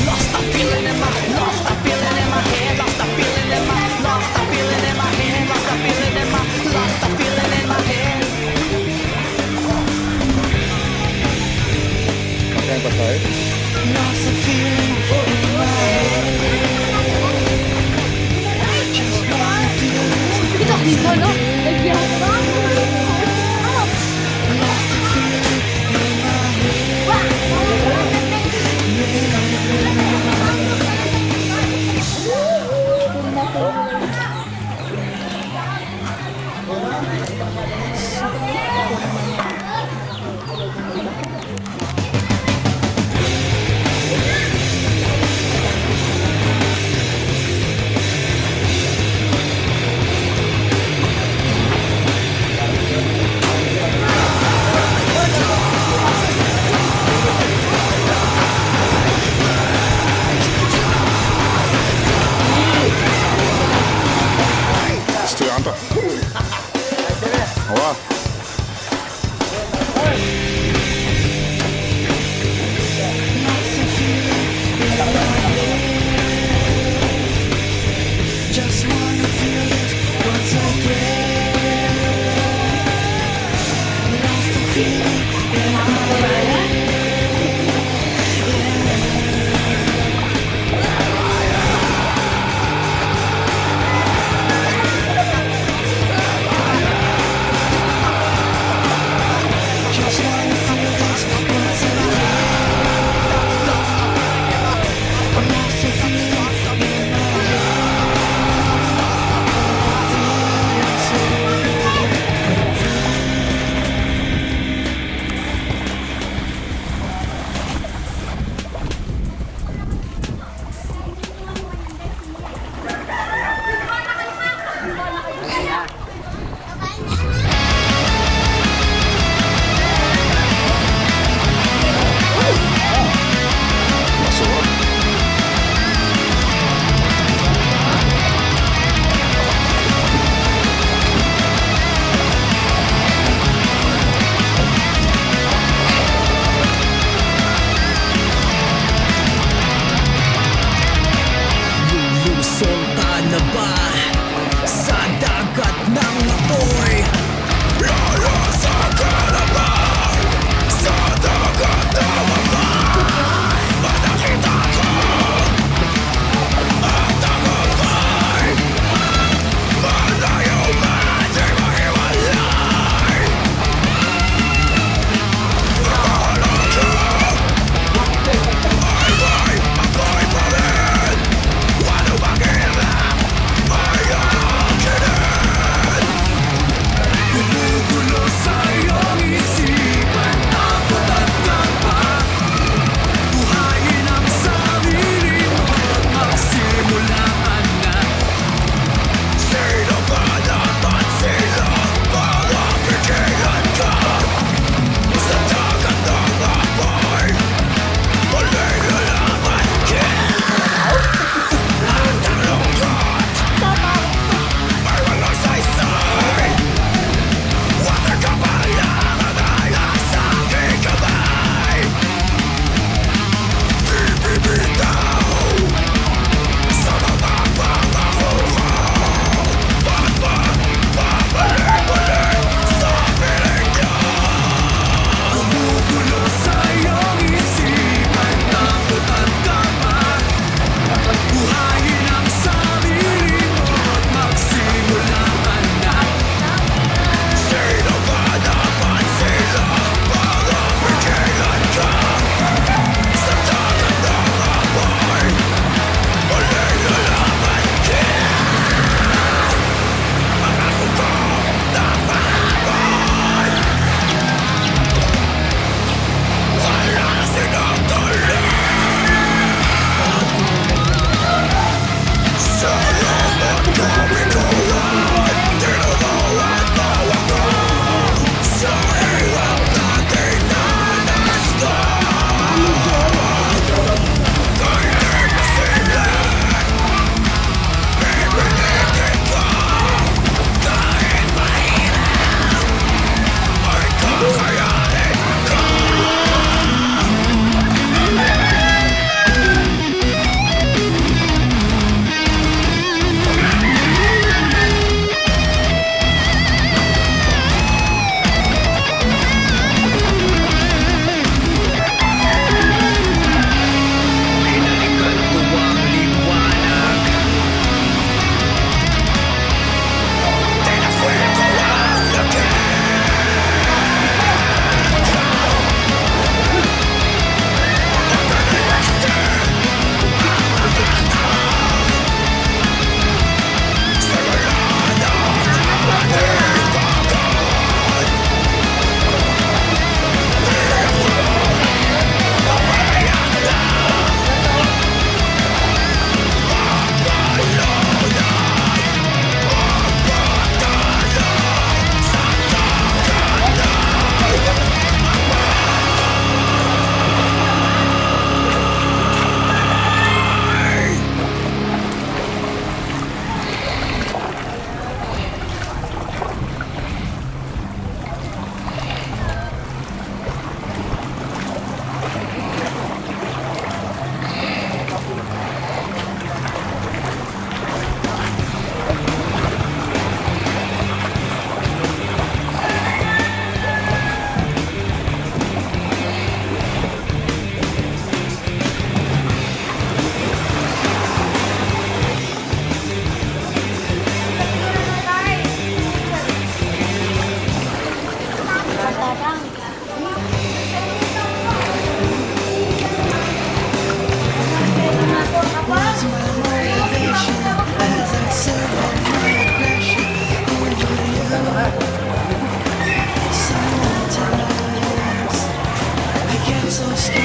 Lost a feeling in my, lost a feeling in my head, lost a feeling in my, lost a feeling in my head, lost a feeling in my, lost a feeling in my head. Kaya ba tayo? Lost a feeling in my head. Just one feeling. Dito, dito, no? Nagbiyak ba? Lost a feeling in my head.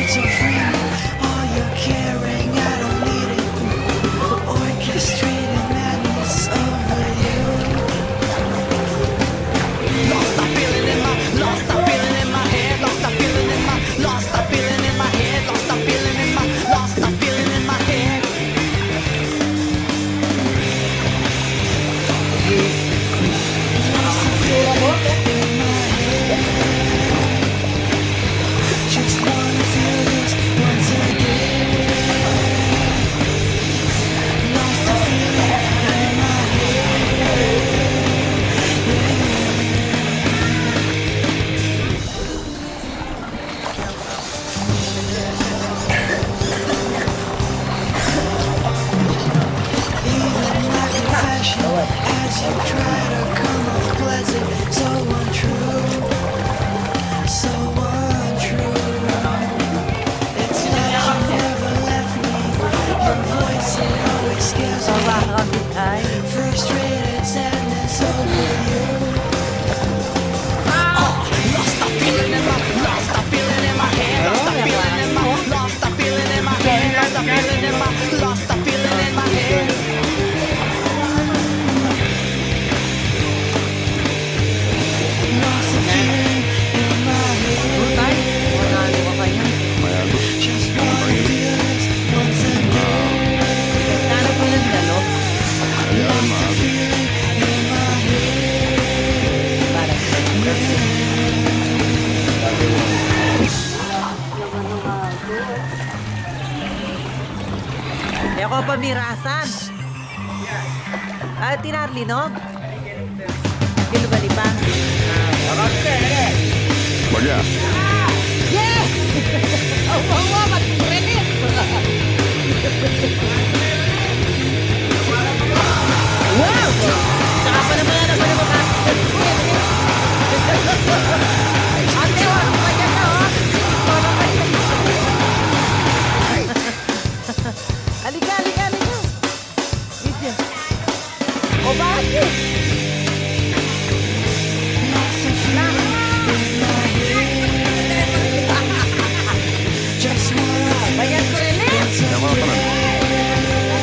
So free all your caring, I don't need it. Orchestrated madness over you. Lost the feeling in my, lost the feeling in my head, lost the feeling in my, lost the feeling in my head, lost the feeling in my, lost the feeling in my head. Lost the feeling in my head. Just wanna feel this once again. Lost the feeling in my head. Even my confession, as you try to come off pleasant, so untrue, so untrue. It's that you never left me. Your voice, it always scares me. Frustrated sadness over you. Lost the feeling in my, lost the feeling in my head, lost the feeling in my, lost the feeling in my head, lost the feeling in my, lost the feeling in my head. Lost the feeling in my head. Just wanna feel this once again. Lost the feeling in my Di ako pamirasan. Tinarlinog? Kilubalipang. Bagya. Yes! Oo, mag-credit! Wow! Saka pa naman na naman naman. Ate, wala pa dyan na, oh. Halika, halika, halika. Dito. O bakit? Lost the feeling in my head. Just wanna feel Bayan ko rin eh. once Ako na again.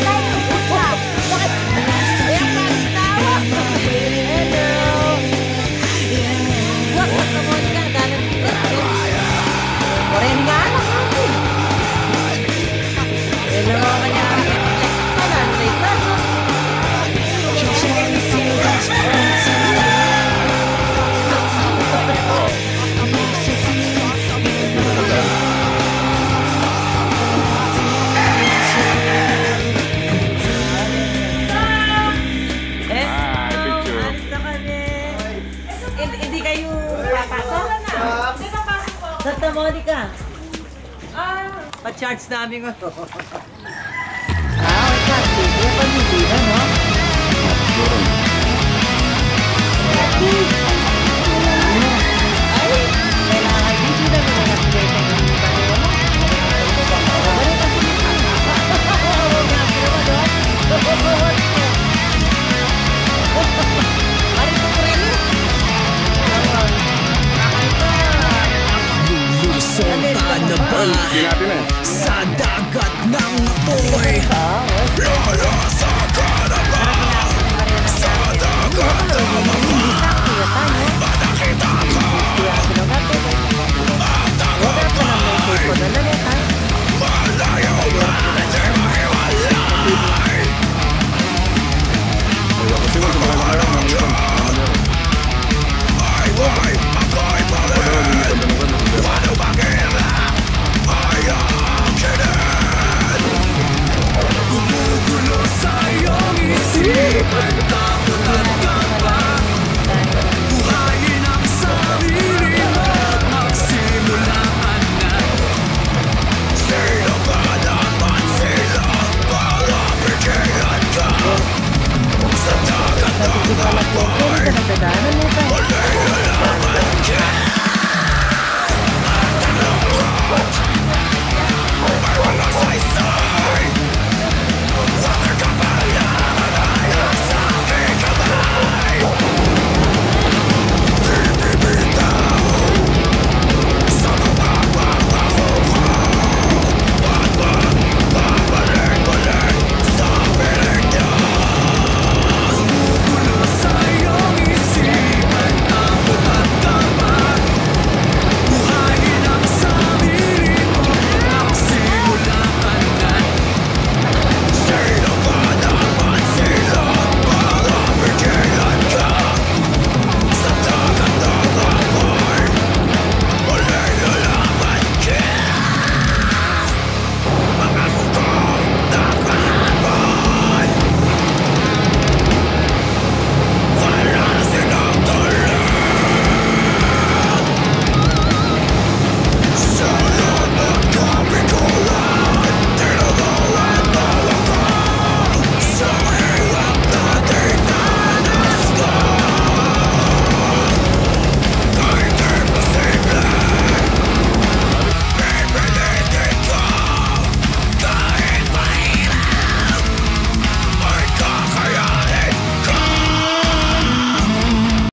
Lost the feeling in my head. Wag sa kamon ka. Dalang dito. Oren nga lang natin. Hello, kanya. Just wanna feel this once again. Lost the feeling in my head. picture. Alis na kami. Hindi kayo papasok? Santa Monica. Pa-charge namin ko. Wait ka. Hindi pa hindi na, no? Ay, kailangan dito na naman ang plate ng mga tayo mo. Marito ko rin eh. Lulusunta na ba Hindi natin eh. sa dagat ng apoy? Lalasa ka na ba sa dagat ng apoy? Nakita ka at ako'y